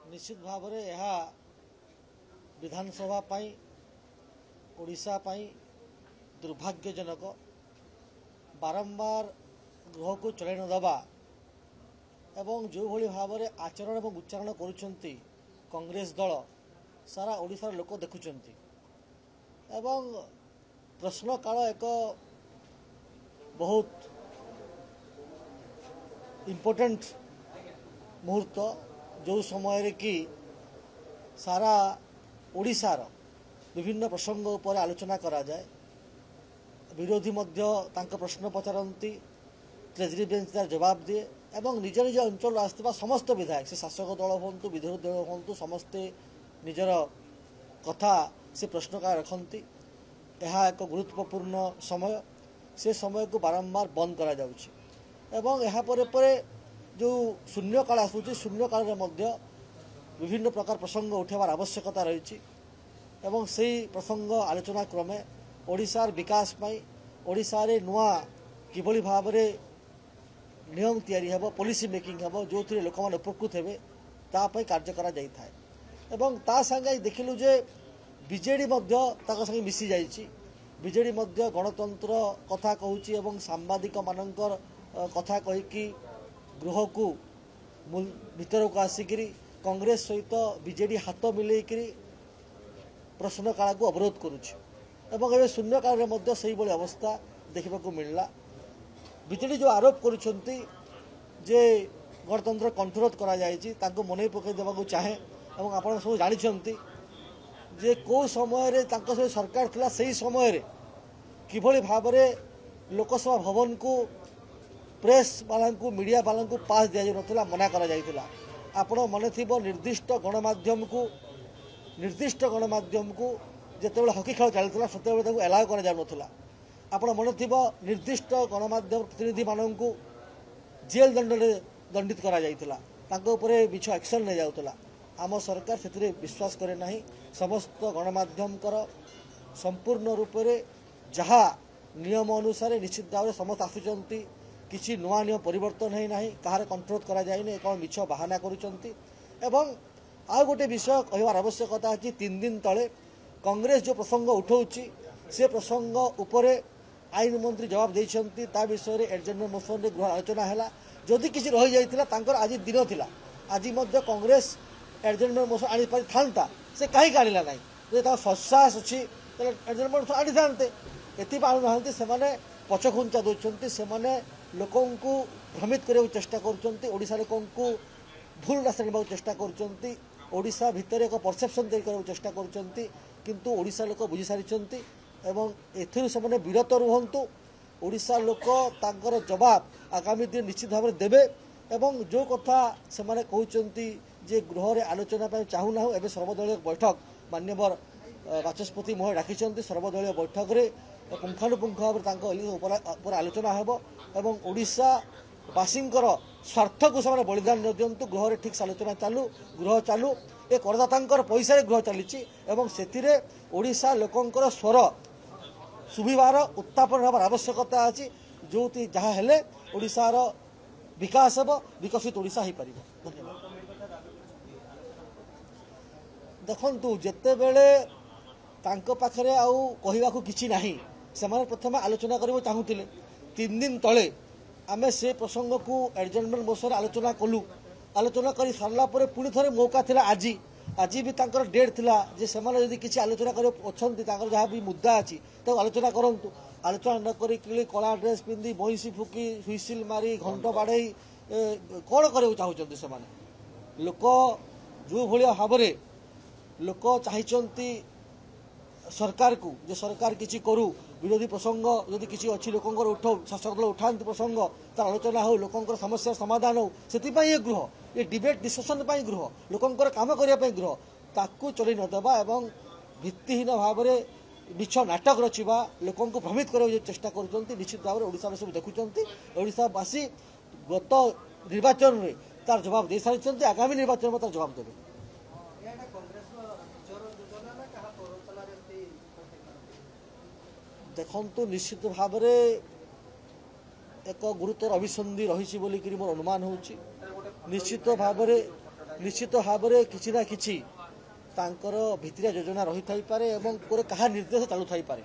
निश्चित भाव में यह विधानसभा ओडिशा दुर्भाग्यजनक बारंबार गृह को चल न दबा एवं जो भली भाव में आचरण और उच्चारण करुँच कांग्रेस दल सारा ओडिशार लोक देखुंट एवं प्रश्न काल एक बहुत इम्पोर्टेंट मुहूर्त जो समय कि सारा ओडिशार विभिन्न प्रसंग उपर आलोचना करा जाए विरोधी मध्य तांको प्रश्न पचारती ट्रेजरी बेंच तार जवाब दिए एवं निज निज अंचल आसवा समस्त विधायक से शासक दल हूँ विरोधी दल हूँ समस्ते निजर कथा से प्रश्न काल रखती यह एक गुरुत्वपूर्ण समय से समय को बारंबार बंद करा जाउछि एवं यहाँ पर जो शून्यकाल आसूँ शून्यकाल विभिन्न प्रकार प्रसंग उठार आवश्यकता रही एवं से प्रसंग आलोचना क्रमे ओडिशार विकास पाई ओडिशार नुआ किभली भाव में नियम तैयारी हेबो पॉलिसी मेकिंग हेबो जो थी लोक मैंने उपकृत हेबे तापाई कार्य करा जाई थाए एवं ता संगे देखिलु जे बीजेडी मध्य ताको संगे मिसी जाइछि बीजेडी मध्य गणतंत्र कथा कहूछि एवं सांबादिक मानकर कथा कहिकी गृह को भीतर को आसिकी कांग्रेस सहित बीजेडी हाथ मिलेकरी प्रश्न काल को अवरोध करुछि एवं एवं शून्यकाल में से अवस्था देखा मिलला बीजेडी जो आरोप करुछंती जे गणतंत्र कंठरोध करा जायछि तांको मने पकई देबाकू चाहे एवं आपण सब जानिछंती जे को समय रे तांको से सरकार थिला सही समय रे किभली भाव रे लोकसभा भवन को प्रेस वाला को मीडिया वाला को पास दिया नथिला मना करा जायतिला आपण मने थिबो निर्दिष्ट गणमाध्यम को जितेबाला हकी खेल चलता से एलाउ कर आपण मन थी निर्दिष्ट गणमाध्यम प्रतिनिधि मानक जेल दंडित कर मिछ एक्शन नहीं जाऊला आम सरकार से विश्वास करे ना समस्त गणमाध्यम संपूर्ण रूप से जहाँ नियम अनुसार निश्चित भाव समस्त आसुंच किसी नुआ नियम परिवर्तन है ना कहार कंट्रोल करा जाए कौन मिछ बाहाना करुँच एवं आउ गोटे विषय कहवार आवश्यकता अच्छी 3 दिन तले कांग्रेस जो प्रसंग उठाऊँच से प्रसंग उपरे आईन मंत्री जवाब देइछंती ता विषय रे एडजर्नमेंट मोशन रे गृह आलोचना हैला जदि किसी रही जाइतिला तांकर आज दिन थिला आज मध्य कांग्रेस एडजर्नमेंट मोशन आनी पारि थांता से काहे काढिला नाही जे ता फसास अछि एडजर्नमेंट मोशन आनी थांते एति पाउ नहंती से माने पछखुंचा दोचंती से माने लोकन को भ्रमित करे चेष्टा करचंती ओडिसा लोकन को भूल रास्ता नेबा चेष्टा करचंती ओडिशा भितर एक परसेप्शन दे कर चेष्टा करचंती किंतु ओडिशा लोक बुझी सारिचंती एवं एथिरु से विरत रुहंतु ओडिशा लोक तांकर जवाब आगामी दिन निश्चित भाव में देबे एवं जो कथा से माने कहउचंती जे गृह रे आलोचना पय चाहू ना एबे सर्वदलीय बैठक मान्यवर बाचस्पति महोदय डाकिचंती सर्वदलीय बैठक रे पुंखानुपुंख भाव तांको ऊपर आलोचना हेबो एवं ओडिशा बासींकर स्वार्थ को से बलिदान न दिंतु गृह रे ठीक से आलोचना चालू गृह चालू ए करदातांकर पैसा गृह चली एवं से ओडिशा लोकंकर स्वर सुविवार उत्थापन होबार आवश्यकता अच्छी जो जहाँ हेले ओडिशार विकास हेब विकसित ओडिशा हो पार। धन्यवाद। देखंतु जेते बेले तांको पाखरे आउ कहिबाकू किछि नाही से प्रथम आलोचना करबो चाहूतिले 3 दिन तले आमे से प्रसंग को एडजर्नमेंट मोशन आलोचना कलु आलोचना कर सारा पुणी थे मौका थिला आज भी तांकर डेट थिला जे सेमाने यदि किछि आलोचना करे अछंती तांकर जहाँ भी मुद्दा अछि तो आलोचना करंतु आलोचना न करी कला ड्रेस पिंधि बंसी फुकी हुइसिल मारी घंट बाड़े कौन करे चाहूँ से लोक जो भाया भाव में लोक चाहिए सरकार को जे सरकार किछि करू विरोधी प्रसंग यदि किसी अच्छी लोकंर उठाओ शासक दल उठाते प्रसंग तार आलोचना हो लोकंर समस्या समाधान हो से ये गृह ये डिबेट डिस्कसन गृह लोकंर काम करने गृह ताकू चल नदेवा एवं भित्तिहीन भाव में मिछ नाटक रचिबा लोकं को भ्रमित करने चेष्टा कर निश्चित भाव में ओडिशा सब देखुंत ओडिशावासी गत निर्वाचन में तार जवाब दे सारी आगामी निर्वाचन में तार जवाब देवे। देखंतु निश्चित भाव में एक गुरुतर अभिसंधि रही मोर अनुमान होची निश्चित भाव में निश्चित भाव में किसी ना किसी तांकर भित्तिया योजना रही थाई पारे एवं कोरे कहा निर्देश चालू थाई पारे।